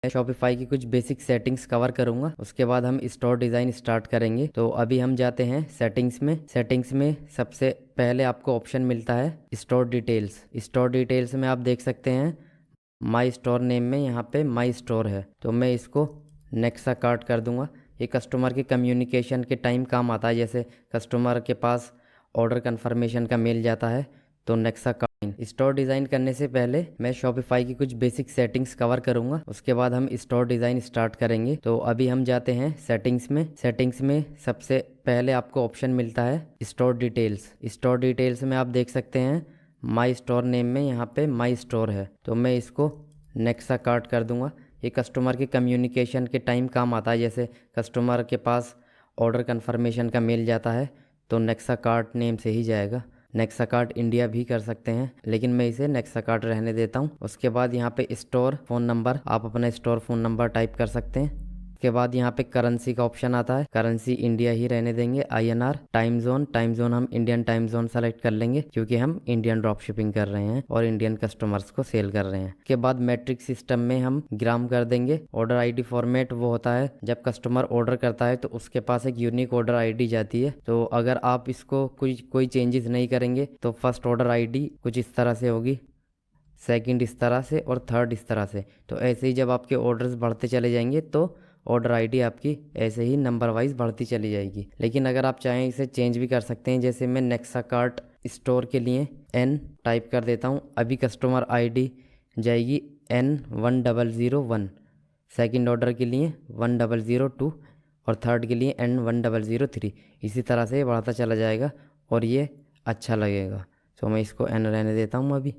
Shopify की कुछ basic settings cover करूंगा, उसके बाद हम स्टोर डिज़ाइन स्टार्ट करेंगे। तो अभी हम जाते हैं सेटिंग्स में सबसे पहले आपको ऑप्शन मिलता है स्टोर डिटेल्स। स्टोर डिटेल्स में आप देख सकते हैं माई स्टोर नेम में यहाँ पे माई स्टोर है, तो मैं इसको नेक्सा कार्ट कर दूंगा। ये कस्टमर के कम्युनिकेशन के टाइम काम आता है, जैसे कस्टमर के पास ऑर्डर कंफर्मेशन का मेल जाता है तो नेक्सा कार्ट। स्टोर डिज़ाइन करने से पहले मैं शॉपिफाई की कुछ बेसिक सेटिंग्स कवर करूंगा, उसके बाद हम स्टोर डिज़ाइन स्टार्ट करेंगे। तो अभी हम जाते हैं सेटिंग्स में सबसे पहले आपको ऑप्शन मिलता है स्टोर डिटेल्स। स्टोर डिटेल्स में आप देख सकते हैं माई स्टोर नेम में यहाँ पे माई स्टोर है, तो मैं इसको नेक्सा कार्ट कर दूंगा। ये कस्टमर के कम्युनिकेशन के टाइम काम आता है, जैसे कस्टमर के पास ऑर्डर कंफर्मेशन का मेल जाता है तो नेक्सा कार्ट नेम से ही जाएगा। नेक्सा कार्ट इंडिया भी कर सकते हैं, लेकिन मैं इसे नेक्सा कार्ट रहने देता हूँ। उसके बाद यहाँ पे स्टोर फ़ोन नंबर, आप अपना स्टोर फ़ोन नंबर टाइप कर सकते हैं। उसके बाद यहाँ पे करेंसी का ऑप्शन आता है, करेंसी इंडिया ही रहने देंगे, INR। टाइम जोन हम इंडियन टाइम जोन सेलेक्ट कर लेंगे, क्योंकि हम इंडियन ड्रॉप शिपिंग कर रहे हैं और इंडियन कस्टमर्स को सेल कर रहे हैं। उसके बाद मैट्रिक सिस्टम में हम ग्राम कर देंगे। ऑर्डर ID फॉर्मेट वो होता है जब कस्टमर ऑर्डर करता है तो उसके पास एक यूनिक ऑर्डर ID जाती है, तो अगर आप इसको कोई चेंजेस नहीं करेंगे तो फर्स्ट ऑर्डर ID कुछ इस तरह से होगी, सेकंड इस तरह से और थर्ड इस तरह से। तो ऐसे ही जब आपके ऑर्डर्स बढ़ते चले जाएंगे तो ऑर्डर ID आपकी ऐसे ही नंबर वाइज बढ़ती चली जाएगी। लेकिन अगर आप चाहें इसे चेंज भी कर सकते हैं, जैसे मैं नेक्सा कार्ट स्टोर के लिए N टाइप कर देता हूँ। अभी कस्टमर ID जाएगी N1001, सेकंड ऑर्डर के लिए 1002 और थर्ड के लिए N1003। इसी तरह से ये बढ़ता चला जाएगा और ये अच्छा लगेगा, तो मैं इसको N रहने देता हूँ अभी।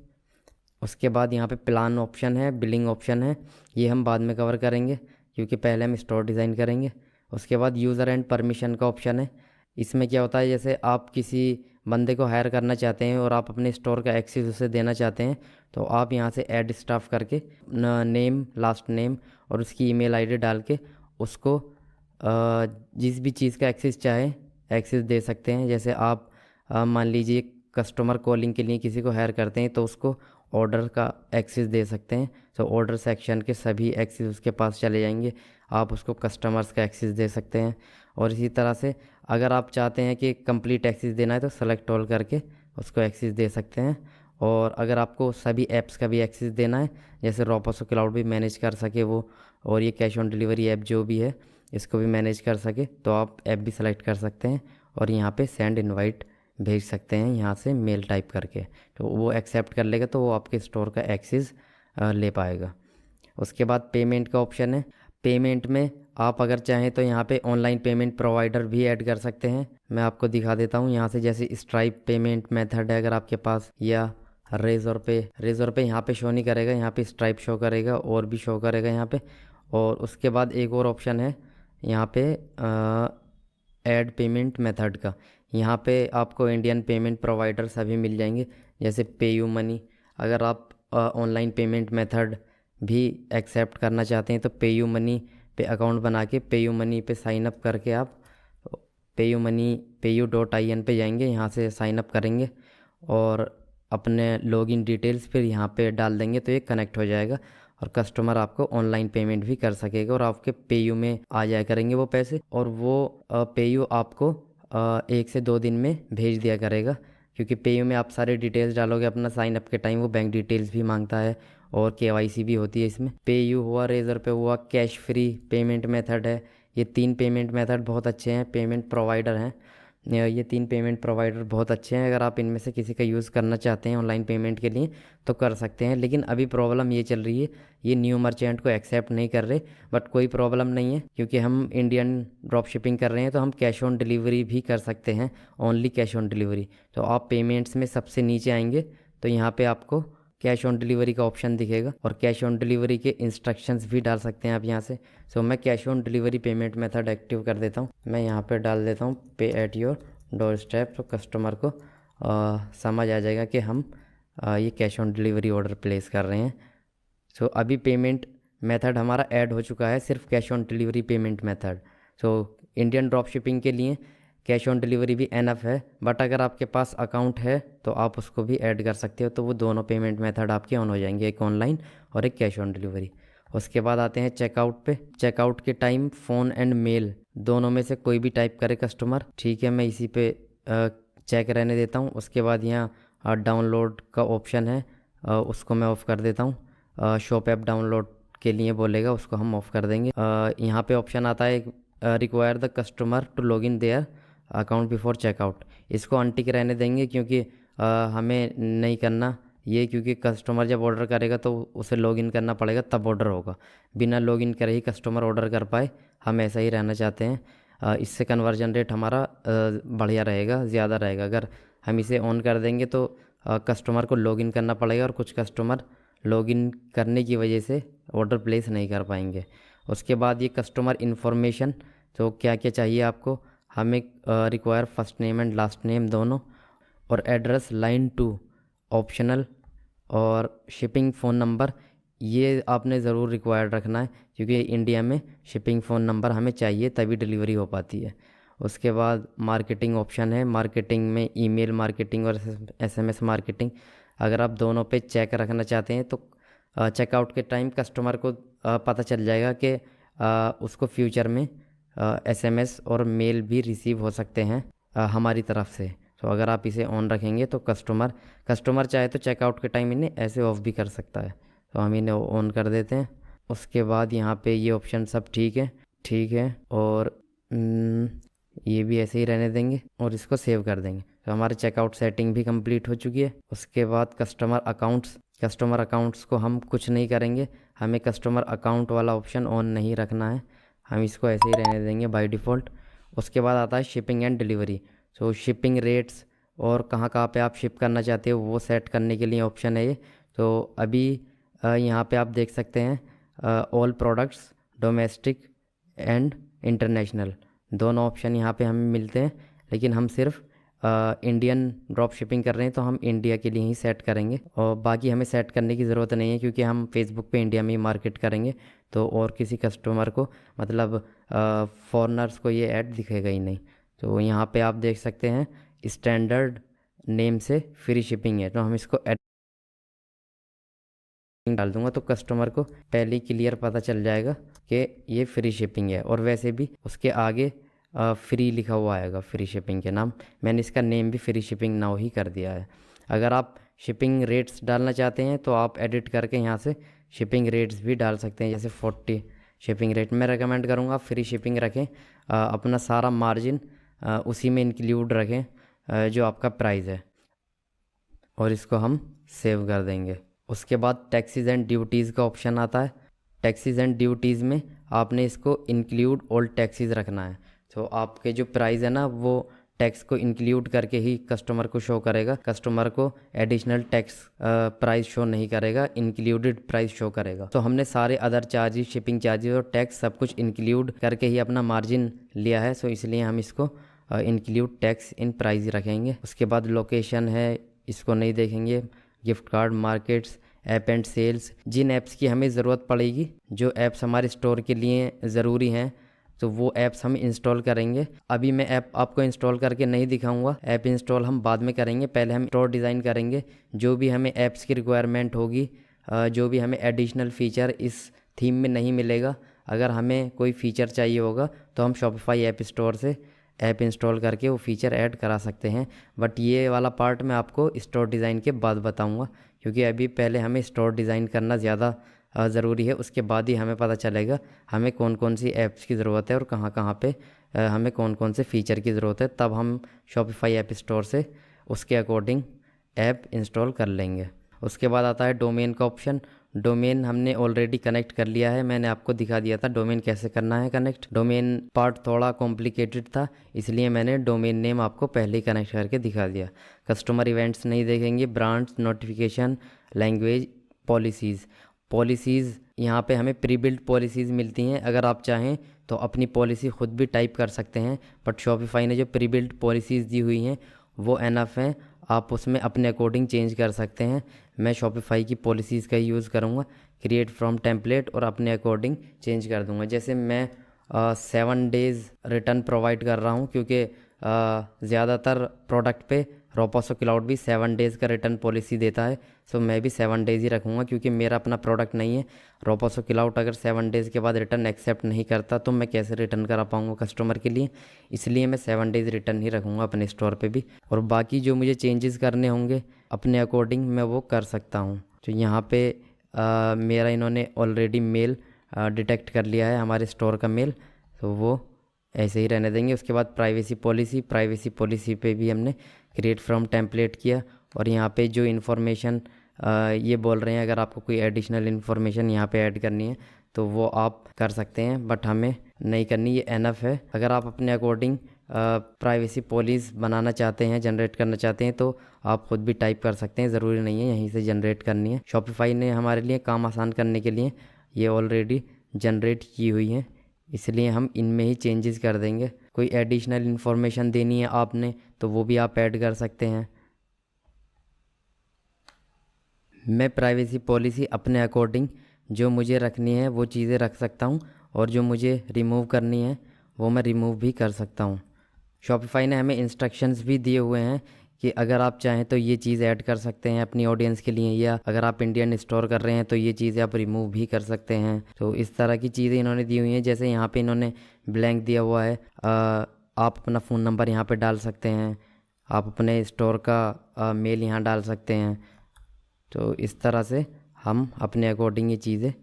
उसके बाद यहाँ पे प्लान ऑप्शन है, बिलिंग ऑप्शन है, ये हम बाद में कवर करेंगे क्योंकि पहले हम स्टोर डिज़ाइन करेंगे। उसके बाद यूज़र एंड परमिशन का ऑप्शन है। इसमें क्या होता है, जैसे आप किसी बंदे को हायर करना चाहते हैं और आप अपने स्टोर का एक्सेस उसे देना चाहते हैं, तो आप यहाँ से ऐड स्टाफ करके नेम, लास्ट नेम और उसकी ईमेल ID डाल के उसको जिस भी चीज़ का एक्सेस चाहे एक्सेस दे सकते हैं। जैसे आप मान लीजिए कस्टमर कॉलिंग के लिए किसी को हायर करते हैं तो उसको ऑर्डर का एक्सेस दे सकते हैं, तो ऑर्डर सेक्शन के सभी एक्सेस उसके पास चले जाएंगे। आप उसको कस्टमर्स का एक्सेस दे सकते हैं। और इसी तरह से अगर आप चाहते हैं कि कंप्लीट एक्सेस देना है तो सेलेक्ट ऑल करके उसको एक्सेस दे सकते हैं। और अगर आपको सभी ऐप्स का भी एक्सेस देना है, जैसे रोपोसो क्लाउड भी मैनेज कर सके वो, और ये कैश ऑन डिलीवरी ऐप जो भी है इसको भी मैनेज कर सके, तो आप ऐप भी सेलेक्ट कर सकते हैं और यहाँ पे सेंड इनवाइट भेज सकते हैं यहाँ से मेल टाइप करके, तो वो एक्सेप्ट कर लेगा तो वो आपके स्टोर का एक्सेस ले पाएगा। उसके बाद पेमेंट का ऑप्शन है। पेमेंट में आप अगर चाहें तो यहाँ पे ऑनलाइन पेमेंट प्रोवाइडर भी ऐड कर सकते हैं। मैं आपको दिखा देता हूँ यहाँ से, जैसे स्ट्राइप पेमेंट मेथड है अगर आपके पास, या रेजर पे यहाँ पे शो नहीं करेगा, यहाँ पे स्ट्राइप शो करेगा और भी शो करेगा यहाँ पे। और उसके बाद एक और ऑप्शन है यहाँ पे ऐड पेमेंट मेथड का। यहाँ पे आपको इंडियन पेमेंट प्रोवाइडर सभी मिल जाएंगे, जैसे पेयू मनी। अगर आप ऑनलाइन पेमेंट मेथड भी एक्सेप्ट करना चाहते हैं तो पेयू मनी पे अकाउंट बना के पेयू मनी पे साइन अप करके आप payu.in पे जाएंगे, यहाँ से साइन अप करेंगे और अपने लॉगिन डिटेल्स फिर यहाँ पे डाल देंगे तो ये कनेक्ट हो जाएगा और कस्टमर आपको ऑनलाइन पेमेंट भी कर सकेगा और आपके पेयू में आ जाया करेंगे वो पैसे, और वो पेयू आपको 1 से 2 दिन में भेज दिया करेगा। क्योंकि पेयू में आप सारे डिटेल्स डालोगे अपना साइन अप के टाइम, वो बैंक डिटेल्स भी मांगता है और KYC भी होती है इसमें। पेयू हुआ, रेजर पे हुआ, कैश फ्री पेमेंट मेथड है। ये 3 पेमेंट मेथड बहुत अच्छे हैं, पेमेंट प्रोवाइडर हैं। ये 3 पेमेंट प्रोवाइडर बहुत अच्छे हैं। अगर आप इनमें से किसी का यूज़ करना चाहते हैं ऑनलाइन पेमेंट के लिए तो कर सकते हैं, लेकिन अभी प्रॉब्लम ये चल रही है, ये न्यू मर्चेंट को एक्सेप्ट नहीं कर रहे। बट कोई प्रॉब्लम नहीं है, क्योंकि हम इंडियन ड्रॉप शिपिंग कर रहे हैं तो हम कैश ऑन डिलीवरी भी कर सकते हैं, ओनली कैश ऑन डिलीवरी। तो आप पेमेंट्स में सबसे नीचे आएंगे तो यहाँ पे आपको कैश ऑन डिलीवरी का ऑप्शन दिखेगा और कैश ऑन डिलीवरी के इंस्ट्रक्शंस भी डाल सकते हैं आप यहाँ से। सो मैं cash on delivery payment method active कर देता हूँ। मैं यहाँ पे डाल देता हूँ पे एट योर डोर स्टेप, तो कस्टमर को समझ आ जाएगा कि हम ये cash on delivery order place कर रहे हैं। सो अभी पेमेंट मेथड हमारा ऐड हो चुका है, सिर्फ cash on delivery payment method. So Indian drop shipping के लिए कैश ऑन डिलीवरी भी एनफ है, बट अगर आपके पास अकाउंट है तो आप उसको भी ऐड कर सकते हो, तो वो दोनों पेमेंट मेथड आपके ऑन हो जाएंगे, एक ऑनलाइन और एक कैश ऑन डिलीवरी। उसके बाद आते हैं चेकआउट पे। चेकआउट के टाइम फ़ोन एंड मेल दोनों में से कोई भी टाइप करे कस्टमर। ठीक है, मैं इसी पे चेक रहने देता हूँ। उसके बाद यहाँ डाउनलोड का ऑप्शन है, उसको मैं ऑफ़ कर देता हूँ। शॉप ऐप डाउनलोड के लिए बोलेगा, उसको हम ऑफ़ कर देंगे। यहाँ पे ऑप्शन आता है require the customer to log in their account before checkout. इसको अनटिक रहने देंगे क्योंकि हमें नहीं करना ये, क्योंकि कस्टमर जब ऑर्डर करेगा तो उसे लॉगिन करना पड़ेगा तब ऑर्डर होगा। बिना लॉगिन करे ही कस्टमर ऑर्डर कर पाए, हम ऐसा ही रहना चाहते हैं। इससे कन्वर्जन रेट हमारा बढ़िया रहेगा, ज़्यादा रहेगा। अगर हम इसे ऑन कर देंगे तो कस्टमर को लॉगिन करना पड़ेगा और कुछ कस्टमर लॉगिन करने की वजह से ऑर्डर प्लेस नहीं कर पाएंगे। उसके बाद ये कस्टमर इन्फॉर्मेशन, तो क्या क्या चाहिए आपको, हमें require first name and last name दोनों, और एड्रेस लाइन 2 ऑप्शनल, और शिपिंग फ़ोन नंबर ये आपने ज़रूर रिक्वायर्ड रखना है क्योंकि इंडिया में शिपिंग फ़ोन नंबर हमें चाहिए तभी डिलीवरी हो पाती है। उसके बाद मार्केटिंग ऑप्शन है, मार्केटिंग में ईमेल मार्केटिंग और एसएमएस मार्केटिंग। अगर आप दोनों पे चेक रखना चाहते हैं तो चेकआउट के टाइम कस्टमर को पता चल जाएगा कि उसको फ्यूचर में एसएमएस और मेल भी रिसीव हो सकते हैं हमारी तरफ से। तो अगर आप इसे ऑन रखेंगे तो कस्टमर चाहे तो चेकआउट के टाइम इन्हें ऐसे ऑफ भी कर सकता है, तो हम इन्हें ऑन कर देते हैं। उसके बाद यहाँ पे ये ऑप्शन सब ठीक है, और ये भी ऐसे ही रहने देंगे और इसको सेव कर देंगे। तो हमारे चेकआउट सेटिंग भी कंप्लीट हो चुकी है। उसके बाद कस्टमर अकाउंट्स को हम कुछ नहीं करेंगे, हमें कस्टमर अकाउंट वाला ऑप्शन ऑन नहीं रखना है, हम इसको ऐसे ही रहने देंगे बाय डिफ़ॉल्ट। उसके बाद आता है शिपिंग एंड डिलीवरी। तो शिपिंग रेट्स और कहाँ कहाँ पे आप शिप करना चाहते हो वो सेट करने के लिए ऑप्शन है ये। तो अभी यहाँ पे आप देख सकते हैं all products domestic and international दोनों ऑप्शन यहाँ पे हमें मिलते हैं, लेकिन हम सिर्फ इंडियन ड्रॉप शिपिंग कर रहे हैं तो हम इंडिया के लिए ही सेट करेंगे, और बाकी हमें सेट करने की ज़रूरत नहीं है क्योंकि हम फेसबुक पे इंडिया में ही मार्केट करेंगे। तो और किसी कस्टमर को मतलब फॉरेनर्स को ये ऐड दिखेगा ही नहीं। तो यहाँ पे आप देख सकते हैं स्टैंडर्ड नेम से फ्री शिपिंग है, तो हम इसको डाल दूंगा तो कस्टमर को पहले ही क्लियर पता चल जाएगा कि ये फ्री शिपिंग है। और वैसे भी उसके आगे फ्री लिखा हुआ आएगा, फ्री शिपिंग के नाम। मैंने इसका नेम भी फ्री शिपिंग नाउ ही कर दिया है। अगर आप शिपिंग रेट्स डालना चाहते हैं तो आप एडिट करके यहाँ से शिपिंग रेट्स भी डाल सकते हैं, जैसे 40 शिपिंग रेट। मैं रेकमेंड करूँगा फ्री शिपिंग रखें, अपना सारा मार्जिन उसी में इंक्लूड रखें जो आपका प्राइस है, और इसको हम सेव कर देंगे। उसके बाद टैक्सीज़ एंड ड्यूटीज़ का ऑप्शन आता है। टैक्सीज़ एंड ड्यूटीज़ में आपने इसको इंक्लूड ऑल टैक्सीज़ रखना है। तो आपके जो प्राइस है ना वो टैक्स को इंक्लूड करके ही कस्टमर को शो करेगा, कस्टमर को एडिशनल टैक्स प्राइस शो नहीं करेगा, इंक्लूडेड प्राइस शो करेगा। तो हमने सारे अदर चार्जेस, शिपिंग चार्जेस और टैक्स सब कुछ इंक्लूड करके ही अपना मार्जिन लिया है, सो इसलिए हम इसको इंक्लूड टैक्स इन प्राइस रखेंगे। उसके बाद लोकेशन है, इसको नहीं देखेंगे। Gift card, markets, app and sales, जिन ऐप्स की हमें ज़रूरत पड़ेगी, जो ऐप्स हमारे स्टोर के लिए ज़रूरी हैं तो वो ऐप्स हम इंस्टॉल करेंगे। अभी मैं ऐप आपको इंस्टॉल करके नहीं दिखाऊंगा, ऐप इंस्टॉल हम बाद में करेंगे। पहले हम स्टोर डिज़ाइन करेंगे, जो भी हमें ऐप्स की रिक्वायरमेंट होगी, जो भी हमें एडिशनल फ़ीचर इस थीम में नहीं मिलेगा, अगर हमें कोई फ़ीचर चाहिए होगा तो हम शॉपिफाई ऐप स्टोर से ऐप इंस्टॉल करके वो फ़ीचर ऐड करा सकते हैं। बट ये वाला पार्ट मैं आपको स्टोर डिज़ाइन के बाद बताऊंगा, क्योंकि अभी पहले हमें स्टोर डिज़ाइन करना ज़्यादा ज़रूरी है। उसके बाद ही हमें पता चलेगा हमें कौन कौन सी ऐप्स की ज़रूरत है और कहाँ कहाँ पे हमें कौन कौन से फ़ीचर की ज़रूरत है, तब हम शॉपिफाई ऐप स्टोर से उसके अकॉर्डिंग ऐप इंस्टॉल कर लेंगे। उसके बाद आता है डोमेन का ऑप्शन। डोमेन हमने ऑलरेडी कनेक्ट कर लिया है, मैंने आपको दिखा दिया था डोमेन कैसे करना है कनेक्ट। डोमेन पार्ट थोड़ा कॉम्प्लिकेटेड था, इसलिए मैंने डोमेन नेम आपको पहले ही कनेक्ट करके दिखा दिया। कस्टमर इवेंट्स नहीं देखेंगे। ब्रांड्स, नोटिफिकेशन, लैंग्वेज, पॉलिसीज़ यहाँ पे हमें प्री बिल्ट पॉलिसीज़ मिलती हैं। अगर आप चाहें तो अपनी पॉलिसी ख़ुद भी टाइप कर सकते हैं, बट शॉपिफाई ने जो प्री बिल्ट पॉलिसीज़ दी हुई हैं वो एनफ हैं, आप उसमें अपने अकॉर्डिंग चेंज कर सकते हैं। मैं शॉपिफाई की पॉलिसीज़ का यूज़ करूँगा, क्रिएट फ्रॉम टेम्पलेट, और अपने अकॉर्डिंग चेंज कर दूँगा। जैसे मैं 7 डेज़ रिटर्न प्रोवाइड कर रहा हूँ, क्योंकि ज़्यादातर प्रोडक्ट पे रोपोसो क्लाउड भी 7 डेज़ का रिटर्न पॉलिसी देता है। सो मैं भी 7 डेज़ ही रखूँगा क्योंकि मेरा अपना प्रोडक्ट नहीं है। रोपोसो क्लाउड अगर 7 डेज़ के बाद रिटर्न एक्सेप्ट नहीं करता तो मैं कैसे रिटर्न करा पाऊँगा कस्टमर के लिए, इसलिए मैं 7 डेज़ रिटर्न ही रखूँगा अपने स्टोर पे भी। और बाकी जो मुझे चेंजेस करने होंगे अपने अकॉर्डिंग मैं वो कर सकता हूँ। तो यहाँ पे मेरा इन्होंने ऑलरेडी मेल डिटेक्ट कर लिया है, हमारे स्टोर का मेल, तो वो ऐसे ही रहने देंगे। उसके बाद प्राइवेसी पॉलिसी पे भी हमने क्रिएट फ्रॉम टेम्पलेट किया। और यहाँ पे जो इन्फॉर्मेशन ये बोल रहे हैं अगर आपको कोई एडिशनल इन्फॉर्मेशन यहाँ पे ऐड करनी है तो वो आप कर सकते हैं, बट हमें नहीं करनी, ये एनफ है। अगर आप अपने अकॉर्डिंग प्राइवेसी पॉलिसी बनाना चाहते हैं, जनरेट करना चाहते हैं तो आप खुद भी टाइप कर सकते हैं, ज़रूरी नहीं है यहीं से जनरेट करनी है। शॉपिफाई ने हमारे लिए काम आसान करने के लिए ये ऑलरेडी जनरेट की हुई हैं, इसलिए हम इनमें ही चेंजेस कर देंगे। कोई एडिशनल इन्फॉर्मेशन देनी है आपने तो वो भी आप ऐड कर सकते हैं। मैं प्राइवेसी पॉलिसी अपने अकॉर्डिंग जो मुझे रखनी है वो चीज़ें रख सकता हूँ, और जो मुझे रिमूव करनी है वो मैं रिमूव भी कर सकता हूँ। शॉपिफाई ने हमें इंस्ट्रक्शंस भी दिए हुए हैं कि अगर आप चाहें तो ये चीज़ ऐड कर सकते हैं अपनी ऑडियंस के लिए, या अगर आप इंडियन स्टोर कर रहे हैं तो ये चीज़ें आप रिमूव भी कर सकते हैं। तो इस तरह की चीज़ें इन्होंने दी हुई हैं। जैसे यहाँ पे इन्होंने ब्लैंक दिया हुआ है, आप अपना फ़ोन नंबर यहाँ पे डाल सकते हैं, आप अपने स्टोर का मेल यहाँ डाल सकते हैं। तो इस तरह से हम अपने अकॉर्डिंग ये चीज़ें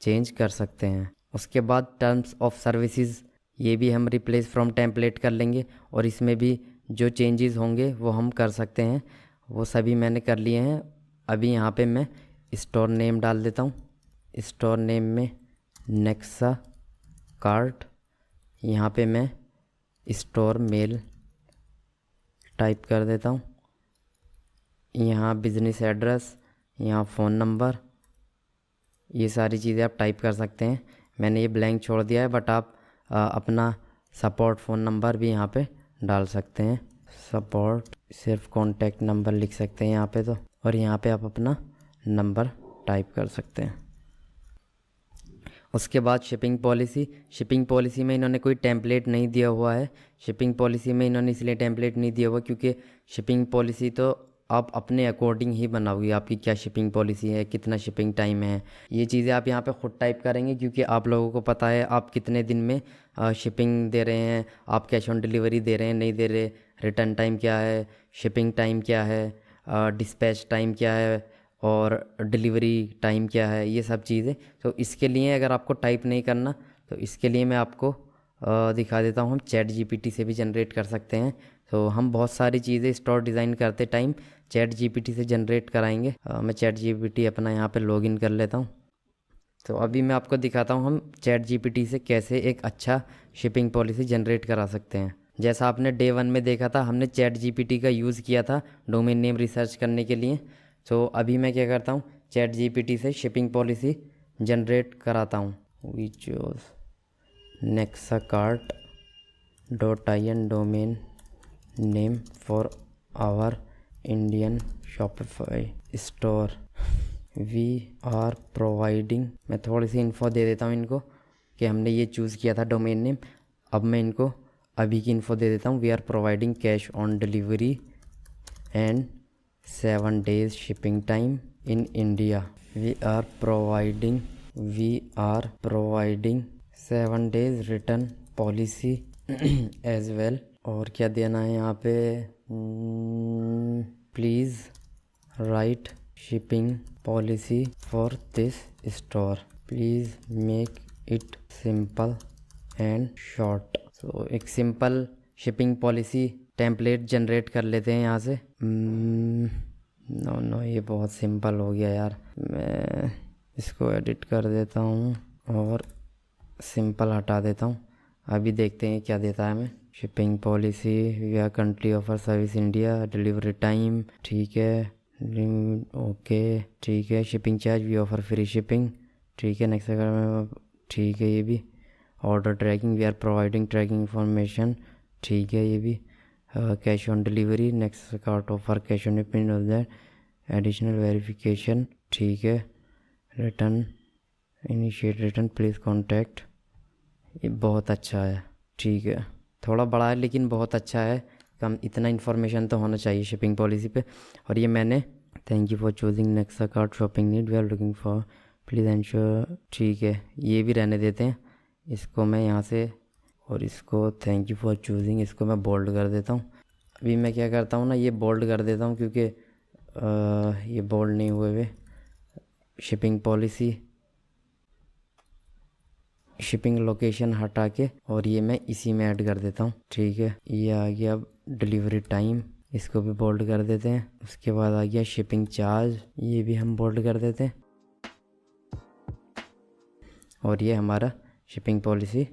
चेंज कर सकते हैं। उसके बाद टर्म्स ऑफ सर्विसेज ये भी हम रिप्लेस फ्रॉम टेम्पलेट कर लेंगे, और इसमें भी जो चेंजेस होंगे वो हम कर सकते हैं, वो सभी मैंने कर लिए हैं। अभी यहाँ पे मैं स्टोर नेम डाल देता हूँ। स्टोर नेम में नेक्सा कार्ट, यहाँ पे मैं स्टोर मेल टाइप कर देता हूँ, यहाँ बिज़नेस एड्रेस, यहाँ फ़ोन नंबर, ये सारी चीज़ें आप टाइप कर सकते हैं। मैंने ये ब्लैंक छोड़ दिया है, बट आप अपना सपोर्ट फ़ोन नंबर भी यहाँ पे डाल सकते हैं। सपोर्ट सिर्फ कॉन्टैक्ट नंबर लिख सकते हैं यहाँ पे तो, और यहाँ पे आप अपना नंबर टाइप कर सकते हैं। उसके बाद शिपिंग पॉलिसी में इन्होंने कोई टेम्पलेट नहीं दिया हुआ है। शिपिंग पॉलिसी में इन्होंने इसलिए टेम्पलेट नहीं दिया हुआ क्योंकि शिपिंग पॉलिसी तो आप अपने अकॉर्डिंग ही बनाओगे, आपकी क्या शिपिंग पॉलिसी है, कितना शिपिंग टाइम है, ये चीज़ें आप यहाँ पे ख़ुद टाइप करेंगे क्योंकि आप लोगों को पता है आप कितने दिन में शिपिंग दे रहे हैं, आप कैश ऑन डिलीवरी दे रहे हैं नहीं दे रहे, रिटर्न टाइम क्या है, शिपिंग टाइम क्या है, डिस्पैच टाइम क्या है, और डिलीवरी टाइम क्या है, ये सब चीज़ें। तो इसके लिए अगर आपको टाइप नहीं करना तो इसके लिए मैं आपको दिखा देता हूँ, हम चैट जीपीटी से भी जनरेट कर सकते हैं। तो हम बहुत सारी चीज़ें स्टोर डिज़ाइन करते टाइम चैट जीपीटी से जनरेट कराएंगे। मैं चैट जीपीटी अपना यहाँ पे लॉगिन कर लेता हूँ। तो अभी मैं आपको दिखाता हूँ हम चैट जीपीटी से कैसे एक अच्छा शिपिंग पॉलिसी जनरेट करा सकते हैं। जैसा आपने डे 1 में देखा था, हमने चैट जीपीटी का यूज़ किया था डोमेन नेम रिसर्च करने के लिए। तो अभी मैं क्या करता हूँ, चैट जीपीटी से शिपिंग पॉलिसी जनरेट कराता हूँ। We choose nexacart.in domain name for our Indian Shopify store. We are providing, मैं थोड़ी सी इन्फो दे देता हूँ इनको कि हमने ये चूज़ किया था डोमेन नेम। अब मैं इनको अभी की इन्फो दे देता हूँ। We are providing cash on delivery and 7 days shipping time in India. We are providing 7 days return policy as well. और क्या देना है यहाँ पे, please write shipping policy for this store, please make it simple and short. तो एक simple shipping policy template generate कर लेते हैं यहाँ से। नो ये बहुत सिंपल हो गया यार, मैं इसको एडिट कर देता हूँ और सिंपल हटा देता हूँ। अभी देखते हैं क्या देता है हमें। Shipping policy, we are country offer service India, delivery time ठीक है, ओके ठीक है, shipping charge we offer free shipping ठीक है, नेक्स्ट ठीक है, ये भी order tracking, we are providing tracking information ठीक है, ये भी cash on delivery, next cart offer cash on payment of that, additional verification ठीक है, return initiate return please contact, ये बहुत अच्छा है ठीक है, थोड़ा बड़ा है लेकिन बहुत अच्छा है। कम इतना इन्फॉर्मेशन तो होना चाहिए शिपिंग पॉलिसी पे। और ये मैंने thank you for choosing Nexa cart shopping need we are looking for please ensure, ठीक है ये भी रहने देते हैं। इसको मैं यहाँ से और इसको थैंक यू फॉर चूजिंग इसको मैं बोल्ड कर देता हूँ। अभी मैं क्या करता हूँ ना, ये बोल्ड कर देता हूँ क्योंकि ये बोल्ड नहीं हुए हुए। शिपिंग पॉलिसी शिपिंग लोकेशन हटा के और ये मैं इसी में ऐड कर देता हूँ, ठीक है। ये आ गया अब डिलीवरी टाइम, इसको भी बोल्ड कर देते हैं। उसके बाद आ गया शिपिंग चार्ज, ये भी हम बोल्ड कर देते हैं। और ये हमारा शिपिंग पॉलिसी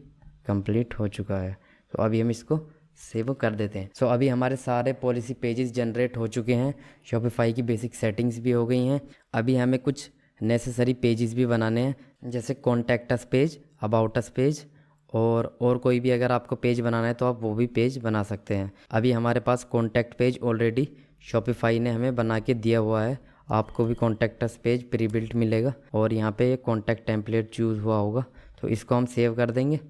कंप्लीट हो चुका है। तो अभी हम इसको सेव कर देते हैं। सो अभी हमारे सारे पॉलिसी पेजेस जनरेट हो चुके हैं, शॉपिफाई की बेसिक सेटिंग्स भी हो गई हैं। अभी हमें कुछ नेसेसरी पेजेस भी बनाने हैं, जैसे contact us page, about us page और कोई भी अगर आपको पेज बनाना है तो आप वो भी पेज बना सकते हैं। अभी हमारे पास कॉन्टैक्ट पेज ऑलरेडी शॉपिफाई ने हमें बना के दिया हुआ है। आपको भी contact us page pre built मिलेगा और यहाँ पे कॉन्टैक्ट टेम्पलेट चूज़ हुआ होगा, तो इसको हम सेव कर देंगे।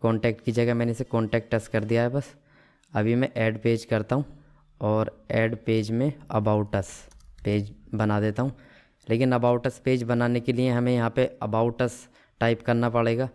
कॉन्टैक्ट की जगह मैंने इसे कॉन्टैक्ट अस कर दिया है बस। अभी मैं ऐड पेज करता हूँ और ऐड पेज में अबाउट अस पेज बना देता हूँ। लेकिन अबाउट अस पेज बनाने के लिए हमें यहाँ पे अबाउट अस टाइप करना पड़ेगा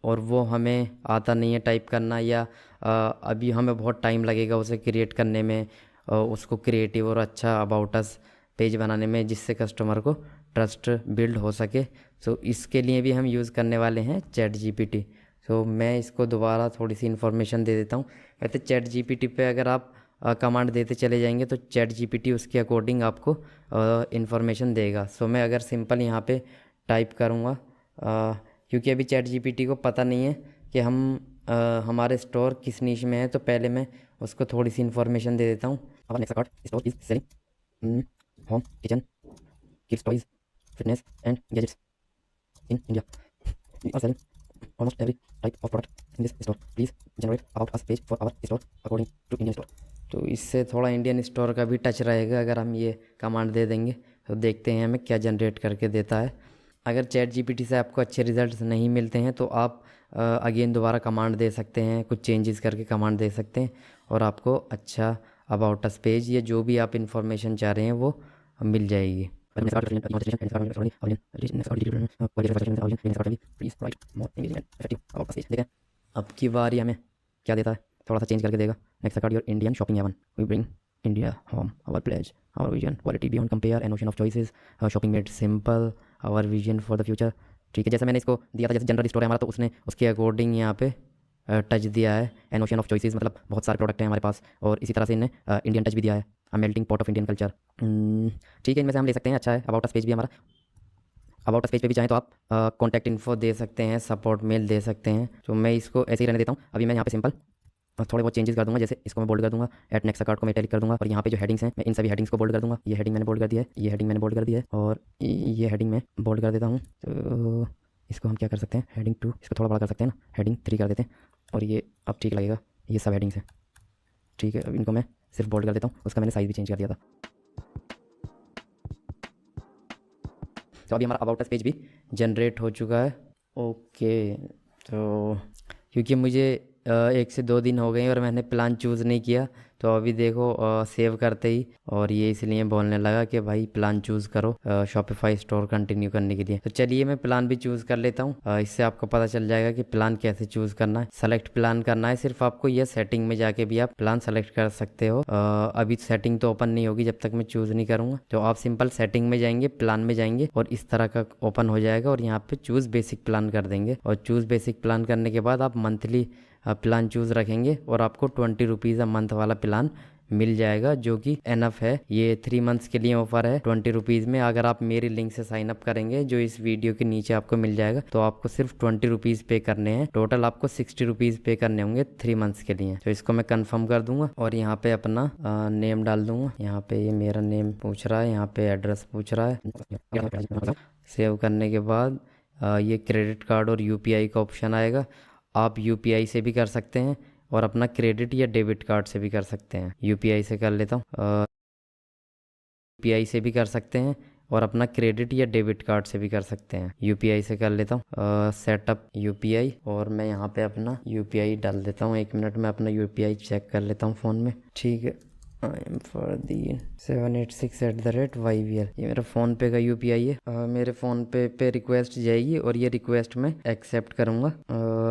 और वो हमें आता नहीं है टाइप करना, या अभी हमें बहुत टाइम लगेगा उसे क्रिएट करने में, उसको क्रिएटिव और अच्छा अबाउट अस पेज बनाने में, जिससे कस्टमर को ट्रस्ट बिल्ड हो सके। सो इसके लिए भी हम यूज़ करने वाले हैं चैट जीपीटी। तो मैं इसको दोबारा थोड़ी सी इन्फॉर्मेशन दे देता हूँ। कहते चैट जीपीटी पे अगर आप कमांड देते चले जाएंगे तो चैट जीपीटी उसके अकॉर्डिंग आपको इन्फॉर्मेशन देगा। सो मैं अगर सिंपल यहाँ पे टाइप करूँगा, क्योंकि अभी चैट जीपीटी को पता नहीं है कि हम हमारे स्टोर किस नीश में है, तो पहले मैं उसको थोड़ी सी इन्फॉर्मेशन दे देता हूँ। Our next cart store is selling home, kitchen, kids toys, fitness and gadgets in India. We are selling almost every type of product in this store. Please generate about us page for our store according to Indian store. तो इससे थोड़ा Indian store का भी touch रहेगा अगर हम ये command दे देंगे। तो देखते हैं हमें क्या जनरेट करके देता है। अगर चैट जीपीटी से आपको अच्छे रिजल्ट्स नहीं मिलते हैं तो आप अगेन दोबारा कमांड दे सकते हैं, कुछ चेंजेस करके कमांड दे सकते हैं और आपको अच्छा अबाउट अस पेज या जो भी आप इंफॉर्मेशन चाह रहे हैं वो मिल जाएगी। अब की बार हमें क्या देता है, थोड़ा सा चेंज करके देगा। Next cart your Indian shopping haven, we bring India home, our pledge, our vision, quality beyond compare, an ocean of choices, shopping made simple, our vision for the future. ठीक है, जैसे मैंने इसको दिया था, जैसे जनरल स्टोर है हमारा तो उसने उसके अकॉर्डिंग यहाँ पे टच दिया है। एन ओशन ऑफ चॉइसेस मतलब बहुत सारे प्रोडक्ट हैं हमारे पास, और इसी तरह से इन्हें इंडियन टच भी दिया है, अ melting pot of Indian culture. ठीक है, इनमें से हम ले सकते हैं। अच्छा है, अबाउट अस पेज भी हमारा। अबाउट अस पेज पे भी चाहें तो आप कॉन्टैक्ट इन्फो दे सकते हैं, सपोर्ट मेल दे सकते हैं। तो मैं इसको ऐसे ही रहने देता हूँ। अभी मैं यहाँ पे सिंपल थोड़े बहुत चेंजेस कर दूंगा, जैसे इसको मैं बोल्ड कर दूंगा, एट नेक्स्ट कार्ड को मैं इटैलिक कर दूंगा, और यहाँ पे जो हेडिंग्स हैं मैं इन सभी हेडिंग्स को बोल्ड कर दूंगा। ये हेडिंग मैंने बोल्ड कर दिया है, ये हेडिंग मैंने बोल्ड कर दिया है, और ये हेडिंग मैं बोल्ड कर देता हूँ। तो इसको हम क्या कर सकते हैं, हेडिंग 2 इसको थोड़ा बड़ा कर सकते हैं ना, हेडिंग 3 कर देते हैं, और ये अब ठीक लगेगा। ये सब हेडिंग्स हैं, ठीक है। अब इनको मैं सिर्फ बोल्ड कर देता हूँ, उसका मैंने साइज़ भी चेंज कर दिया था। तो अभी हमारा अबाउट अस पेज भी जनरेट हो चुका है। ओके, तो क्योंकि मुझे 1 से 2 दिन हो गए और मैंने प्लान चूज़ नहीं किया, तो अभी देखो सेव करते ही और ये इसलिए बोलने लगा कि भाई प्लान चूज़ करो शॉपिफाई स्टोर कंटिन्यू करने के लिए। तो चलिए मैं प्लान भी चूज़ कर लेता हूँ, इससे आपको पता चल जाएगा कि प्लान कैसे चूज़ करना है। सेलेक्ट प्लान करना है सिर्फ आपको, ये सेटिंग में जाके भी आप प्लान सेलेक्ट कर सकते हो। अभी सेटिंग तो ओपन नहीं होगी जब तक मैं चूज़ नहीं करूँगा। तो आप सिंपल सेटिंग में जाएंगे, प्लान में जाएंगे और इस तरह का ओपन हो जाएगा, और यहाँ पे चूज़ बेसिक प्लान कर देंगे। और चूज़ बेसिक प्लान करने के बाद आप मंथली प्लान चूज़ रखेंगे और आपको 20 रुपीज़ अ मंथ वाला प्लान मिल जाएगा, जो कि एनफ है। ये 3 मंथ्स के लिए ऑफर है 20 रुपीज़ में। अगर आप मेरे लिंक से साइन अप करेंगे जो इस वीडियो के नीचे आपको मिल जाएगा, तो आपको सिर्फ 20 रुपीज़ पे करने हैं। टोटल आपको 60 रुपीज़ पे करने होंगे 3 मंथ्स के लिए। तो इसको मैं कंफर्म कर दूंगा और यहाँ पे अपना नेम डाल दूंगा। यहाँ पे ये मेरा नेम पूछ रहा है, यहाँ पे एड्रेस पूछ रहा है। सेव करने के बाद ये क्रेडिट कार्ड और यूपीआई का ऑप्शन आएगा। आप यूपीआई से भी कर सकते हैं और अपना क्रेडिट या डेबिट कार्ड से भी कर सकते हैं। यूपीआई से कर लेता हूँ, यूपीआई से भी कर सकते हैं और अपना क्रेडिट या डेबिट कार्ड से भी कर सकते हैं। यूपीआई से कर लेता हूँ, सेटअप यूपीआई, और मैं यहाँ पे अपना यूपीआई डाल देता हूँ। 1 मिनट में अपना यूपीआई चेक कर लेता हूँ फ़ोन में। ठीक है, IM 786@YBL, ये मेरा फ़ोन पे का यूपीआई है। मेरे फ़ोन पे रिक्वेस्ट जाएगी और ये रिक्वेस्ट मैं एक्सेप्ट करूँगा।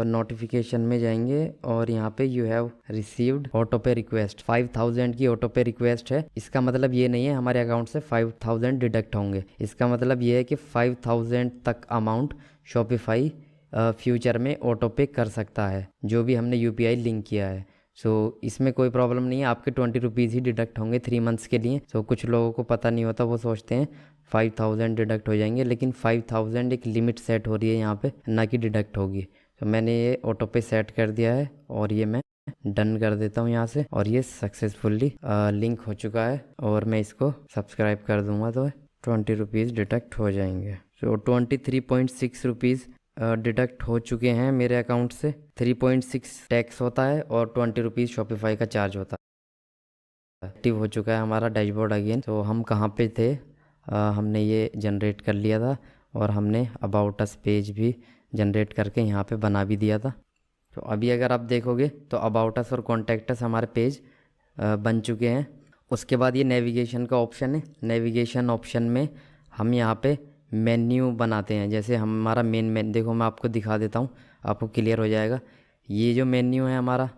नोटिफिकेशन में जाएंगे और यहाँ पे यू हैव रिसीव्ड ऑटो पे रिक्वेस्ट, 5000 की ऑटो पे रिक्वेस्ट है। इसका मतलब ये नहीं है हमारे अकाउंट से 5000 डिडक्ट होंगे, इसका मतलब ये है कि 5000 तक अमाउंट शॉपिफाई फ्यूचर में ऑटो पे कर सकता है, जो भी हमने यूपीआई लिंक किया है। इसमें कोई प्रॉब्लम नहीं है, आपके 20 रुपीज़ ही डिडक्ट होंगे 3 मंथ्स के लिए। कुछ लोगों को पता नहीं होता, वो सोचते हैं 5000 डिडक्ट हो जाएंगे, लेकिन 5000 एक लिमिट सेट हो रही है यहाँ पे, ना कि डिडक्ट होगी। मैंने ये ऑटो पे सेट कर दिया है और ये मैं डन कर देता हूँ यहाँ से, और ये सक्सेसफुली लिंक हो चुका है। और मैं इसको सब्सक्राइब कर दूंगा तो 20 रुपीज़ डिडक्ट हो जाएंगे। 23.6 रुपीज़ डिडक्ट हो चुके हैं मेरे अकाउंट से। 3.6 टैक्स होता है और 20 रुपीज़ शॉपिफाई का चार्ज होता है। एक्टिव हो चुका है हमारा डैशबोर्ड अगेन। हम कहाँ पे थे, हमने ये जनरेट कर लिया था और हमने अबाउट अस पेज भी जनरेट करके यहाँ पे बना भी दिया था। अभी अगर आप देखोगे तो अबाउट अस और कॉन्टैक्ट अस हमारे पेज बन चुके हैं। उसके बाद ये नेविगेशन का ऑप्शन है। नेविगेशन ऑप्शन में हम यहाँ पे मेन्यू बनाते हैं। जैसे हमारा मेन देखो, मैं आपको दिखा देता हूँ, आपको क्लियर हो जाएगा। ये जो मेन्यू है हमारा,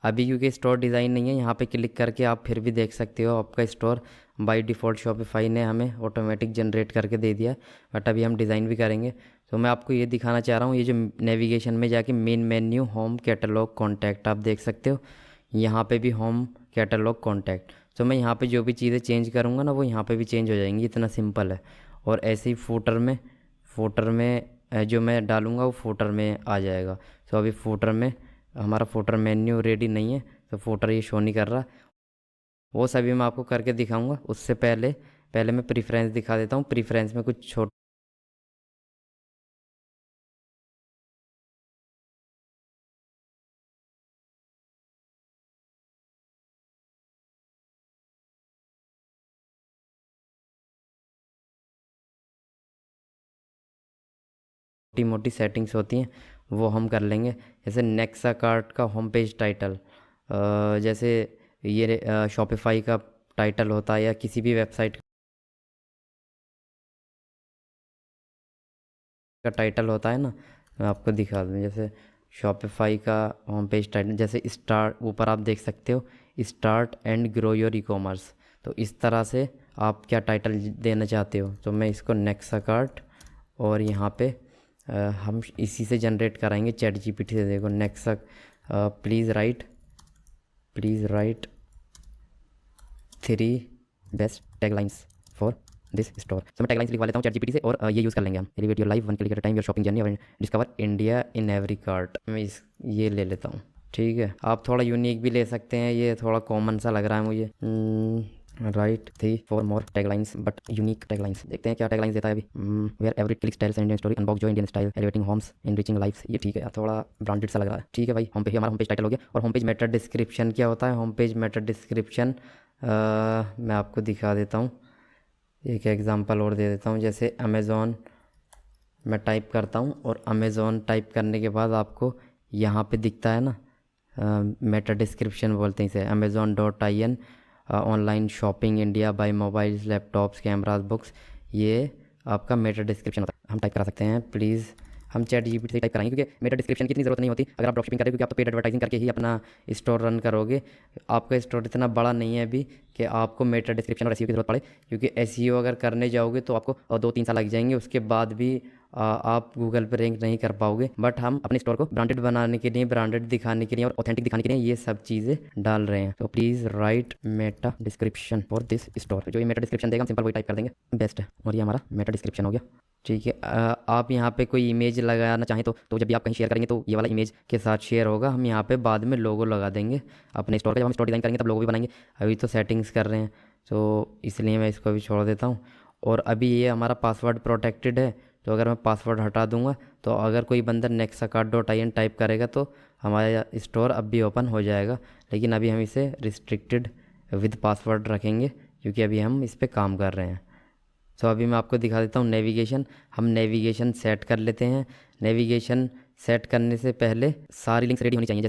अभी क्योंकि स्टोर डिज़ाइन नहीं है, यहाँ पे क्लिक करके आप फिर भी देख सकते हो आपका स्टोर बाय डिफ़ॉल्ट शॉपिफाई ने हमें ऑटोमेटिक जनरेट करके दे दिया। बट अभी हम डिज़ाइन भी करेंगे। मैं आपको ये दिखाना चाह रहा हूँ, ये जो नेविगेशन में जाके main menu, home, catalogue, contact, आप देख सकते हो यहाँ पे भी होम, कैटलॉग, कॉन्टैक्ट। मैं यहाँ पे जो भी चीज़ें चेंज करूँगा ना, वो यहाँ पे भी चेंज हो जाएंगी, इतना सिंपल है। और ऐसे ही फूटर में जो मैं डालूँगा वो फूटर में आ जाएगा। अभी फूटर में हमारा फूटर मेन्यू रेडी नहीं है, तो फूटर ये शो नहीं कर रहा। वो सभी मैं आपको करके दिखाऊंगा। उससे पहले मैं प्रीफ्रेंस दिखा देता हूँ। प्रीफ्रेंस में कुछ छोटा मोटी मोटी सेटिंग्स होती हैं, वो हम कर लेंगे। जैसे नेक्सा कार्ट का होम पेज टाइटल, जैसे ये शॉपिफाई का टाइटल होता है या किसी भी वेबसाइट का टाइटल होता है ना, मैं आपको दिखा दूँ। जैसे शॉपिफाई का होम पेज टाइटल, जैसे स्टार्ट, ऊपर आप देख सकते हो start and grow your e commerce. इस तरह से आप क्या टाइटल देना चाहते हो। मैं इसको नेक्सा कार्ट, और यहाँ पे हम इसी से जनरेट कराएंगे चैट जीपीटी से। देखो Nexa, please write 3 best taglines for this store. मैं टैगलाइंस लिखवा लेता हूँ चैट जीपीटी से, और ये यूज़ कर लेंगे हम। Elevate your life one click at a time, your shopping journey, और discover India in every cart. मैं ये ले लेता हूँ। ठीक है, आप थोड़ा यूनिक भी ले सकते हैं, ये थोड़ा कॉमन सा लग रहा है मुझे। Write 3-4 more taglines but unique taglines. देखते हैं क्या टैगलाइंस देता है अभी। Where every click tells Indian story, unbox जो Indian style, elevating homes, enriching lifes. ये ठीक है, थोड़ा ब्रांडेड सा लग रहा है। ठीक है भाई, हमारा होम पेज टाइटल हो गया। और होम पेज मेटा डिस्क्रिप्शन क्या होता है। होम पेज मेटा डिस्क्रिप्शन मैं आपको दिखा देता हूँ, एक एग्जांपल और दे देता हूँ। जैसे अमेज़ॉन मैं टाइप करता हूँ, और अमेज़ॉन टाइप करने के बाद आपको यहाँ पे दिखता है ना, मेटा डिस्क्रिप्शन बोलते हैं इसे, amazon.in, online shopping India, buy mobiles, laptops, cameras, books. ये आपका मेटा डिस्क्रिप्शन होता है। हम टाइप करा सकते हैं, प्लीज़ हम चैट जीपीटी से टाइप कराएंगे, क्योंकि मेटा डिस्क्रिप्शन की इतनी ज़रूरत नहीं होती अगर आप ड्रॉपशिपिंग करें, क्योंकि आप तो पेड एडवर्टाइजिंग करके ही अपना स्टोर रन करोगे। आपका स्टोर इतना बड़ा नहीं है अभी कि आपको मेटा डिस्क्रिप्शन और एसईओ की ज़रूरत पड़े, क्योंकि एसईओ अगर करने जाओगे तो आपको 2-3 साल लग जाएंगे। उसके बाद भी आप गूगल पर रैंक नहीं कर पाओगे। बट हम अपने स्टोर को ब्रांडेड बनाने के लिए, ब्रांडेड दिखाने के लिए और ऑथेंटिक दिखाने के लिए ये सब चीज़ें डाल रहे हैं। Please write Meta description for this store. जो ये मेटा डिस्क्रिप्शन देगा हम सिंपल वही टाइप कर देंगे, बेस्ट है। और ये हमारा मेटा डिस्क्रिप्शन हो गया। ठीक है, आप यहाँ पे कोई इमेज लगाना चाहें तो जब भी आप कहीं शेयर करेंगे तो ये वाला इमेज के साथ शेयर होगा। हम यहाँ पे बाद में लोगो लगा देंगे अपने स्टोर का। जब हम स्टोर डिज़ाइन करेंगे तब लोगो भी बनाएंगे। अभी तो सेटिंग्स कर रहे हैं, तो इसलिए मैं इसको अभी छोड़ देता हूँ। और अभी ये हमारा पासवर्ड प्रोटेक्टेड है, तो अगर मैं पासवर्ड हटा दूंगा तो अगर कोई बंदा nexaCart.in टाइप करेगा तो हमारा स्टोर अब भी ओपन हो जाएगा। लेकिन अभी हम इसे रिस्ट्रिक्टेड विद पासवर्ड रखेंगे, क्योंकि अभी हम इस पर काम कर रहे हैं। सो अभी मैं आपको दिखा देता हूँ नेविगेशन। हम नेविगेशन सेट कर लेते हैं। नेविगेशन सेट करने से पहले सारी लिंक्स रेडी होनी चाहिए।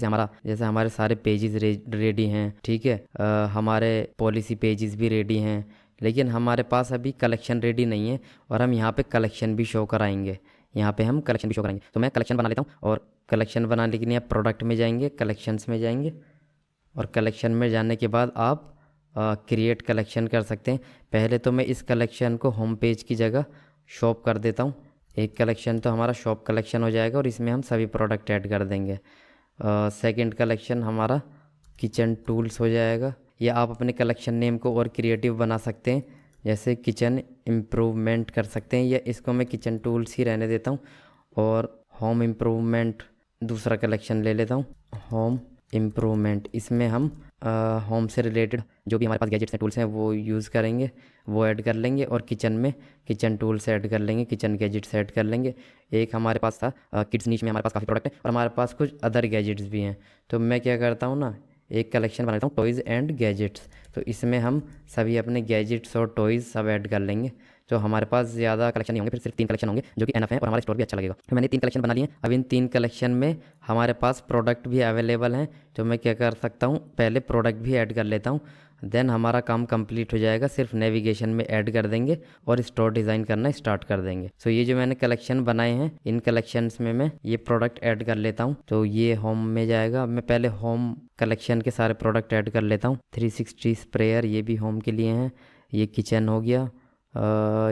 जैसे हमारे सारे पेजेस रेडी हैं, ठीक है। हमारे पॉलिसी पेजेस भी रेडी हैं, लेकिन हमारे पास अभी कलेक्शन रेडी नहीं है, और हम यहाँ पे कलेक्शन भी शो कराएंगे। यहाँ पे हम कलेक्शन भी शो कराएंगे, तो मैं कलेक्शन बना लेता हूँ। और कलेक्शन बनाने के लिए आप प्रोडक्ट में जाएंगे, कलेक्शंस में जाएंगे, और कलेक्शन में जाने के बाद आप क्रिएट कलेक्शन कर सकते हैं। पहले तो मैं इस कलेक्शन को होम पेज की जगह शॉप कर देता हूँ। एक कलेक्शन तो हमारा शॉप कलेक्शन हो जाएगा, और इसमें हम सभी प्रोडक्ट ऐड कर देंगे। सेकंड कलेक्शन हमारा किचन टूल्स हो जाएगा। या आप अपने कलेक्शन नेम को और क्रिएटिव बना सकते हैं, जैसे किचन इम्प्रूवमेंट कर सकते हैं, या इसको मैं किचन टूल्स ही रहने देता हूँ। और होम इम्प्रूवमेंट दूसरा कलेक्शन ले लेता हूँ, होम इम्प्रूवमेंट। इसमें हम होम से रिलेटेड जो भी हमारे पास गैजेट्स हैं, टूल्स हैं, वो यूज़ करेंगे, वो ऐड कर लेंगे। और किचन में किचन टूल्स ऐड कर लेंगे, किचन गैजेट्स ऐड कर लेंगे। एक हमारे पास था किड्स नीच में हमारे पास काफ़ी प्रोडक्ट है, और हमारे पास कुछ अदर गैजेट्स भी हैं। तो मैं क्या करता हूँ ना, एक कलेक्शन बना लेता हूँ टॉयज़ एंड गैजेट्स। तो इसमें हम सभी अपने गैजेट्स और टॉयज़ सब ऐड कर लेंगे। तो हमारे पास ज़्यादा कलेक्शन नहीं होंगे, फिर सिर्फ 3 कलेक्शन होंगे, जो कि एनफ है, और हमारा स्टोर भी अच्छा लगेगा। तो मैंने 3 कलेक्शन बना लिए हैं। अब इन 3 कलेक्शन में हमारे पास प्रोडक्ट भी अवेलेबल हैं। तो मैं क्या कर सकता हूँ, पहले प्रोडक्ट भी ऐड कर लेता हूँ, देन हमारा काम कंप्लीट हो जाएगा। सिर्फ नेविगेशन में ऐड कर देंगे और स्टोर डिज़ाइन करना स्टार्ट कर देंगे। सो ये जो मैंने कलेक्शन बनाए हैं, इन कलेक्शंस में मैं ये प्रोडक्ट ऐड कर लेता हूँ। तो ये होम में जाएगा। मैं पहले होम कलेक्शन के सारे प्रोडक्ट ऐड कर लेता हूँ। 360 स्प्रेयर, ये भी होम के लिए हैं। ये किचन हो गया,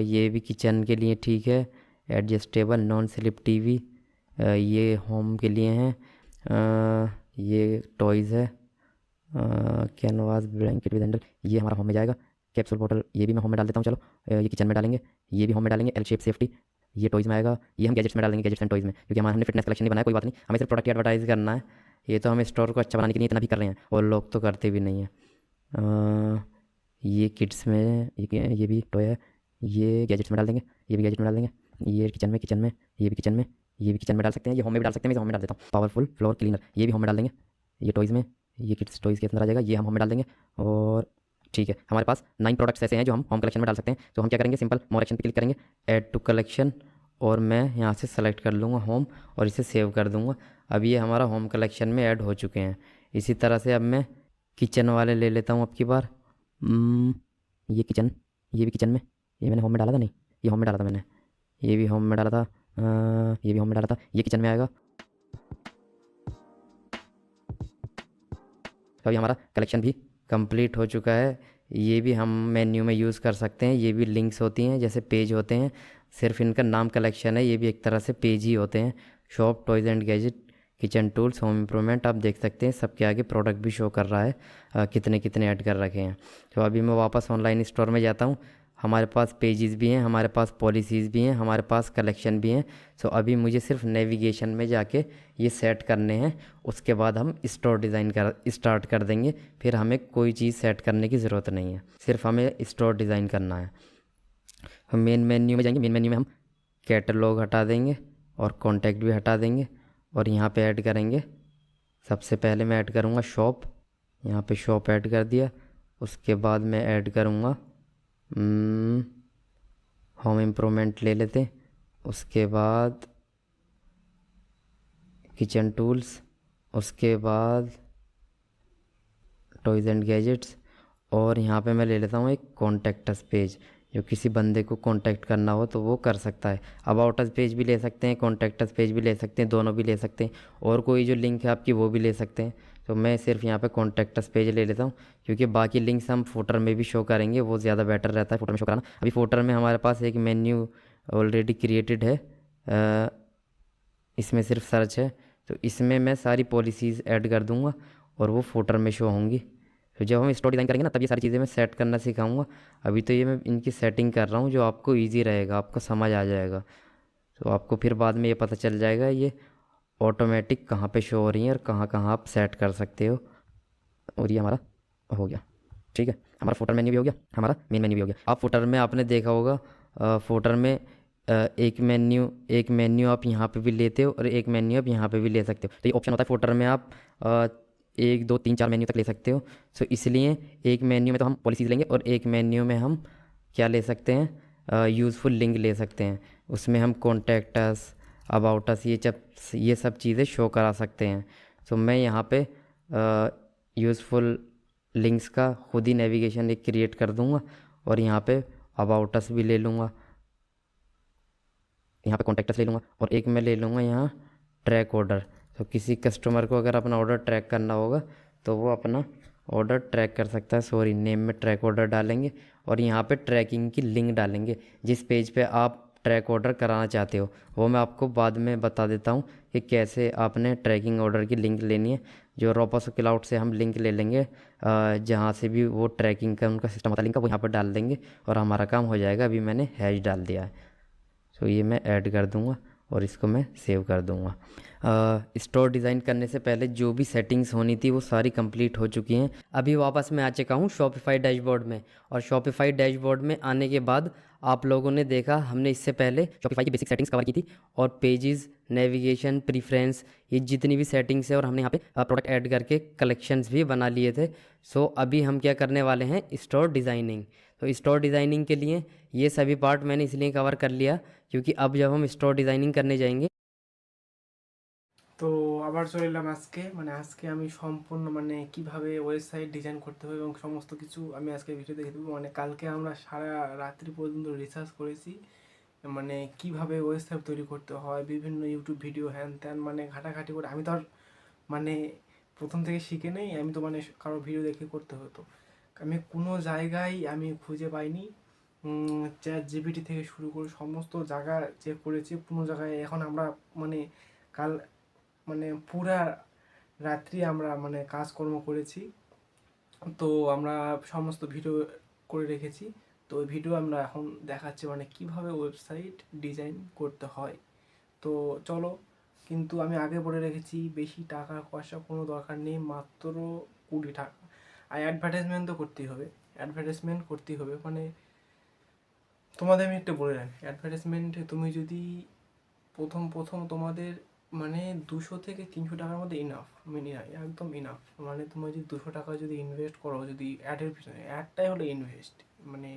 ये भी किचन के लिए ठीक है। एडजस्टेबल नॉन स्लिप टीवी, ये होम के लिए हैं। ये टॉयज़ है, कैनवास ब्लैंकेट विद हैंडल, ये हमारा होम में जाएगा। कैप्सूल बॉटल, ये भी मैं होम में डाल देता हूँ। चलो ये किचन में डालेंगे, ये भी होम में डालेंगे। एल शेप सेफ्टी, ये टॉयज़ में आएगा। ये हम गैजेट्स में डालेंगे, गैजेट्स एंड टॉयज़ में, क्योंकि हमने फिटनेस कलेक्शन नहीं बनाया, कोई बात नहीं, हमें सिर्फ प्रोडक्ट की एडवर्टाइज करना है। ये तो हम स्टोर को अच्छा बनाने के लिए इतना भी कर रहे हैं, और लोग तो करते भी नहीं हैं। ये किड्स में, ये भी टॉय है, ये गैजेट्स में डाल देंगे, ये भी गैजेट में डाल देंगे। ये किचन में, ये भी किचन में, ये भी किचन में डाल सकते हैं। ये होम में भी डाल सकते हैं, मैं होम में डाल देता हूँ। पावरफुल फ्लोर क्लीनर, ये भी होम में डाल देंगे। ये टॉयज़ में, ये किड्स टॉयज़ के अंदर आ जाएगा, ये हम होम में डाल देंगे। और ठीक है, हमारे पास 9 प्रोडक्ट्स ऐसे हैं जो हम होम कलेक्शन में डाल सकते हैं। तो हम क्या करेंगे, सिंपल मोर एक्शन पे क्लिक करेंगे, ऐड टू कलेक्शन, और मैं यहाँ से सेलेक्ट कर लूँगा होम, और इसे सेव कर दूँगा। अब ये हमारा होम कलेक्शन में ऐड हो चुके हैं। इसी तरह से अब मैं किचन वाले ले लेता हूँ अब की बार। ये किचन, ये भी किचन में, ये मैंने होम में डाला था, नहीं ये होम में डाला था मैंने, ये भी होम में डाला था, ये भी होम में डाला था। ये किचन में आएगा। तो अभी हमारा कलेक्शन भी कंप्लीट हो चुका है। ये भी हम मेन्यू में यूज़ कर सकते हैं। ये भी लिंक्स होती हैं, जैसे पेज होते हैं, सिर्फ इनका नाम कलेक्शन है। ये भी एक तरह से पेज ही होते हैं। Shop, toys and gadget, kitchen tools, home improvement, आप देख सकते हैं सबके आगे प्रोडक्ट भी शो कर रहा है, कितने कितने ऐड कर रखे हैं। तो अभी मैं वापस ऑनलाइन स्टोर में जाता हूँ। हमारे पास पेजेस भी हैं, हमारे पास पॉलिसीज़ भी हैं, हमारे पास कलेक्शन भी हैं। सो अभी मुझे सिर्फ नेविगेशन में जाके ये सेट करने हैं। उसके बाद हम स्टोर डिज़ाइन स्टार्ट कर देंगे। फिर हमें कोई चीज़ सेट करने की ज़रूरत नहीं है, सिर्फ हमें स्टोर डिज़ाइन करना है। हम मेन मेन्यू में जाएंगे। मेन मेन्यू में हम कैटलॉग हटा देंगे और कॉन्टैक्ट भी हटा देंगे, और यहाँ पे ऐड करेंगे। सबसे पहले मैं ऐड करूँगा शॉप, यहाँ पे शॉप ऐड कर दिया। उसके बाद मैं ऐड करूँगा होम इम्प्रूवमेंट ले लेते। उसके बाद किचन टूल्स, उसके बाद टॉयज़ एंड गैजेट्स, और यहाँ पे मैं ले लेता हूँ एक कॉन्टैक्ट पेज। जो किसी बंदे को कांटेक्ट करना हो तो वो कर सकता है। अबाउट अस पेज भी ले सकते हैं, कॉन्टैक्ट अस पेज भी ले सकते हैं, दोनों भी ले सकते हैं, और कोई जो लिंक है आपकी वो भी ले सकते हैं। तो मैं सिर्फ यहाँ पे कॉन्टैक्ट अस पेज ले लेता हूँ, क्योंकि बाकी लिंक्स हम फुटर में भी शो करेंगे, वो ज़्यादा बेटर रहता है फुटर में शो कराना। अभी फुटर में हमारे पास एक मेन्यू ऑलरेडी क्रिएटेड है, इसमें सिर्फ सर्च है। तो इसमें मैं सारी पॉलिसीज़ ऐड कर दूँगा और वो फुटर में शो होंगी। तो जब हम स्टोर डिज़ाइन करेंगे ना, तब ये सारी चीज़ें मैं सेट करना सिखाऊंगा। अभी तो ये मैं इनकी सेटिंग कर रहा हूँ, जो आपको इजी रहेगा, आपको समझ आ जाएगा। तो आपको फिर बाद में ये पता चल जाएगा ये ऑटोमेटिक कहाँ पे शो हो रही हैं और कहाँ कहाँ आप सेट कर सकते हो। और ये हमारा हो गया, ठीक है। हमारा फुटर मेन्यू भी हो गया, हमारा मेन मेन्यू भी हो गया। आप फुटर में आपने देखा होगा, फुटर में एक मेन्यू आप यहाँ पे भी लेते हो और एक मेन्यू आप यहाँ पे भी ले सकते हो। तो ये ऑप्शन होता है फुटर में, आप 1 2 3 4 मेन्यू तक ले सकते हो। सो इसलिए एक मेन्यू में तो हम पॉलिसीज़ लेंगे और एक मेन्यू में हम क्या ले सकते हैं, यूज़फुल लिंक ले सकते हैं। उसमें हम कॉन्टैक्ट अस, अबाउट अस, ये सब चीज़ें शो करा सकते हैं। तो मैं यहाँ पे यूज़फुल लिंक्स का खुद ही नेविगेशन एक क्रिएट कर दूँगा और यहाँ पे अबाउट अस भी ले लूँगा, यहाँ पे कॉन्टैक्ट अस ले लूँगा और एक मैं ले लूँगा यहाँ ट्रैक ऑर्डर। तो किसी कस्टमर को अगर अपना ऑर्डर ट्रैक करना होगा तो वो अपना ऑर्डर ट्रैक कर सकता है। सॉरी, नेम में ट्रैक ऑर्डर डालेंगे और यहाँ पे ट्रैकिंग की लिंक डालेंगे। जिस पेज पे आप ट्रैक ऑर्डर कराना चाहते हो वो मैं आपको बाद में बता देता हूँ कि कैसे आपने ट्रैकिंग ऑर्डर की लिंक लेनी है। जो रोपस क्लाउड से हम लिंक ले लेंगे, जहाँ से भी वो ट्रैकिंग का उनका सिस्टम होता है लिंक का, वो यहाँ पर डाल देंगे और हमारा काम हो जाएगा। अभी मैंने हैश डाल दिया है, तो ये मैं ऐड कर दूंगा और इसको मैं सेव कर दूंगा। स्टोर डिज़ाइन करने से पहले जो भी सेटिंग्स होनी थी वो सारी कंप्लीट हो चुकी हैं। अभी वापस मैं आ चुका हूँ शॉपिफाई डैशबोर्ड में, और शॉपिफाई डैशबोर्ड में आने के बाद आप लोगों ने देखा हमने इससे पहले शॉपिफाई की बेसिक सेटिंग्स कवर की थी और पेजेस, नेविगेशन, प्रीफ्रेंस, ये जितनी भी सेटिंग्स है, और हमने यहाँ पे प्रोडक्ट ऐड करके कलेक्शंस भी बना लिए थे। सो अभी हम क्या करने वाले हैं, स्टोर डिज़ाइनिंग। तो स्टोर डिज़ाइनिंग के लिए ये सभी पार्ट मैंने इसलिए कवर कर लिया क्योंकि अब जब हम स्टोर डिज़ाइनिंग करने जाएंगे। তো আবার চলে এলাম আজকে, মানে আজকে আমি সম্পূর্ণ মানে কিভাবে ওয়েবসাইট ডিজাইন করতে হবে এবং সমস্ত কিছু আমি আজকে ভিডিও দেখে দেবো। মানে কালকে আমরা সারা রাত্রি পর্যন্ত রিসার্চ করেছি, মানে কিভাবে ওয়েবসাইট তৈরি করতে হয়, বিভিন্ন ইউটিউব ভিডিও হ্যান ত্যান মানে ঘাটাঘাটি করে। আমি তো আর মানে প্রথম থেকে শিখে নেই, আমি তো মানে কারো ভিডিও দেখে করতে হতো। আমি কোনো জায়গায় আমি খুঁজে পাইনি। চ্যাট জিপিটি থেকে শুরু করে সমস্ত জায়গা চেক করেছি, কোনো জায়গায় এখন আমরা মানে কাল মানে পুরা রাত্রি আমরা মানে কাজকর্ম করেছি। তো আমরা সমস্ত ভিডিও করে রেখেছি। তো ওই ভিডিও আমরা এখন দেখাচ্ছি মানে কিভাবে ওয়েবসাইট ডিজাইন করতে হয়। তো চলো, কিন্তু আমি আগে বলে রেখেছি বেশি টাকা পয়সা কোনো দরকার নেই, মাত্র 20 টাকা। আর অ্যাডভার্টাইজমেন্ট তো করতেই হবে, অ্যাডভার্টাইজমেন্ট করতেই হবে। মানে তোমাদের আমি একটু বলে রাখি, অ্যাডভার্টাইজমেন্টে তুমি যদি প্রথম প্রথম তোমাদের মানে 200 থেকে 300 টাকার মধ্যে ইনাফ, একদম ইনাফ। মানে তুমি যদি 200 টাকা যদি ইনভেস্ট করো যদি অ্যাডের পিছনে, অ্যাডটাই হলো ইনভেস্ট। মানে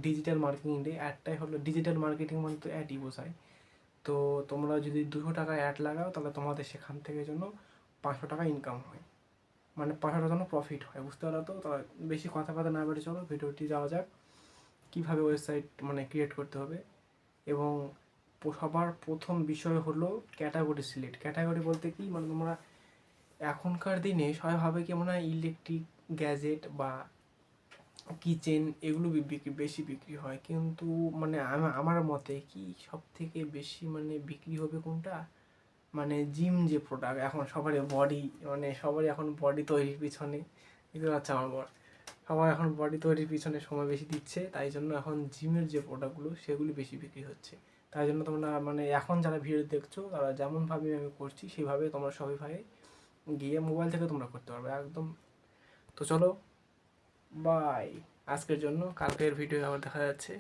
ডিজিটাল মার্কেটিংয়ে অ্যাডটাই হলো, ডিজিটাল মার্কেটিং মানে তো অ্যাডই বোঝায়। তো তোমরা যদি 200 টাকা অ্যাড লাগাও তাহলে তোমাদের সেখান থেকে জন্য 500 টাকা ইনকাম হয়, মানে 500 টাকা জন্য প্রফিট হয়। বুঝতে পারো তো? তাহলে বেশি কথা কথা না বেড়ে চলো ভিডিওটি যাওয়া যাক কীভাবে ওয়েবসাইট মানে ক্রিয়েট করতে হবে। এবং সবার প্রথম বিষয় হলো ক্যাটাগরি সিলেক্ট। ক্যাটাগরি বলতে কি, মানে তোমরা এখনকার দিনে সবাই ভাবে কি মনে হয় ইলেকট্রিক গ্যাজেট বা কিচেন এগুলো বেশি বিক্রি হয়, কিন্তু মানে আমার মতে কি সব থেকে বেশি মানে বিক্রি হবে কোনটা, মানে জিম যে প্রোডাক্ট, এখন সবারই বডি, মানে সবারই এখন বডি তৈরির পিছনে, এগুলো হচ্ছে আমার বর, সবাই এখন বডি তৈরির পিছনে সময় বেশি দিচ্ছে, তাই জন্য এখন জিমের যে প্রোডাক্টগুলো সেগুলি বেশি বিক্রি হচ্ছে। তাই জন্য তোমরা মানে এখন যারা ভিডিও দেখছো তারা যেমনভাবে আমি করছি সেইভাবে তোমরা শপিফাই গিয়ে মোবাইল থেকে তোমরা করতে পারবে একদম। তো চলো, বাই আজকের জন্য, কালকের ভিডিও আবার দেখা যাচ্ছে।